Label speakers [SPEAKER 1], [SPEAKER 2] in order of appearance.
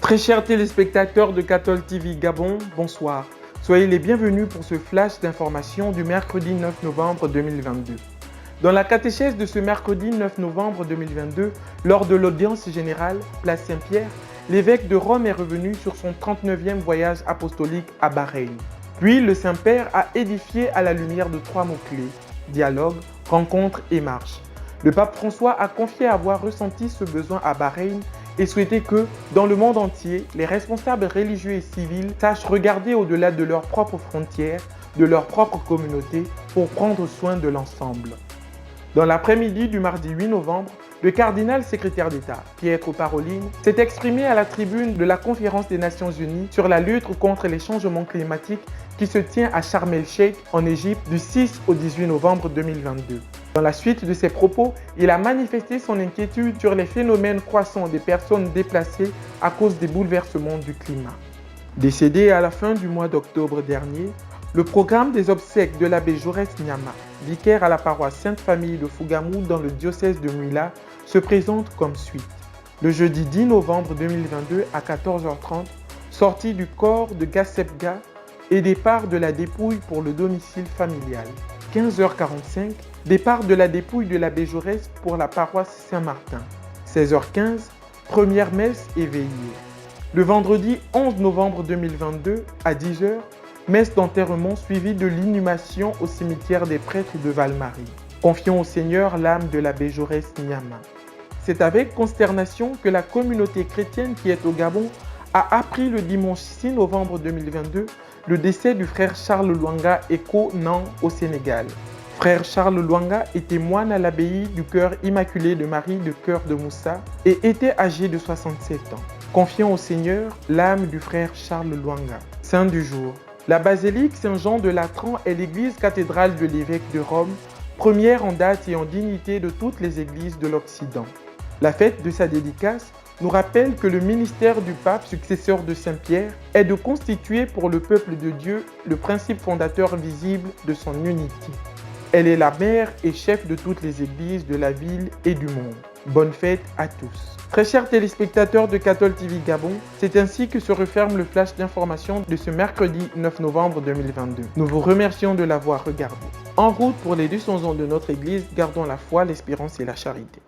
[SPEAKER 1] Très chers téléspectateurs de Cathol TV Gabon, bonsoir. Soyez les bienvenus pour ce flash d'information du mercredi 9 novembre 2022. Dans la catéchèse de ce mercredi 9 novembre 2022, lors de l'audience générale, place Saint-Pierre, l'évêque de Rome est revenu sur son 39e voyage apostolique à Bahreïn. Puis le Saint-Père a édifié à la lumière de 3 mots-clés: dialogue, rencontre et marche. Le pape François a confié avoir ressenti ce besoin à Bahreïn et souhaité que, dans le monde entier, les responsables religieux et civils sachent regarder au-delà de leurs propres frontières, de leur propre communauté, pour prendre soin de l'ensemble. Dans l'après-midi du mardi 8 novembre, le cardinal secrétaire d'État, Pietro Parolin, s'est exprimé à la tribune de la Conférence des Nations Unies sur la lutte contre les changements climatiques qui se tient à Sharm el-Sheikh, en Égypte, du 6 au 18 novembre 2022. Dans la suite de ses propos, il a manifesté son inquiétude sur les phénomènes croissants des personnes déplacées à cause des bouleversements du climat. Décédé à la fin du mois d'octobre dernier, le programme des obsèques de l'abbé Jaurès Nyama, vicaire à la paroisse Sainte-Famille de Fougamou dans le diocèse de Mouila, se présente comme suit. Le jeudi 10 novembre 2022 à 14h30, sortie du corps de Gassebga et départ de la dépouille pour le domicile familial. 15h45, départ de la dépouille de l'abbé Jaurès pour la paroisse Saint-Martin. 16h15, première messe et veillée. Le vendredi 11 novembre 2022 à 10h, messe d'enterrement suivie de l'inhumation au cimetière des prêtres de Val-Marie. Confions au Seigneur l'âme de l'abbé Jaurès Nyama. C'est avec consternation que la communauté chrétienne qui est au Gabon a appris le dimanche 6 novembre 2022 le décès du frère Charles Lwanga Eko Nan au Sénégal. Frère Charles Lwanga était moine à l'abbaye du Cœur Immaculé de Marie de Cœur de Moussa et était âgé de 67 ans. Confions au Seigneur l'âme du frère Charles Lwanga. Saint du jour. La basilique Saint-Jean de Latran est l'église cathédrale de l'évêque de Rome, première en date et en dignité de toutes les églises de l'Occident. La fête de sa dédicace nous rappelle que le ministère du pape, successeur de Saint-Pierre, est de constituer pour le peuple de Dieu le principe fondateur visible de son unité. Elle est la mère et chef de toutes les églises de la ville et du monde. Bonne fête à tous. Très chers téléspectateurs de Cathol TV Gabon, c'est ainsi que se referme le flash d'information de ce mercredi 9 novembre 2022. Nous vous remercions de l'avoir regardé. En route pour les 200 ans de notre église, gardons la foi, l'espérance et la charité.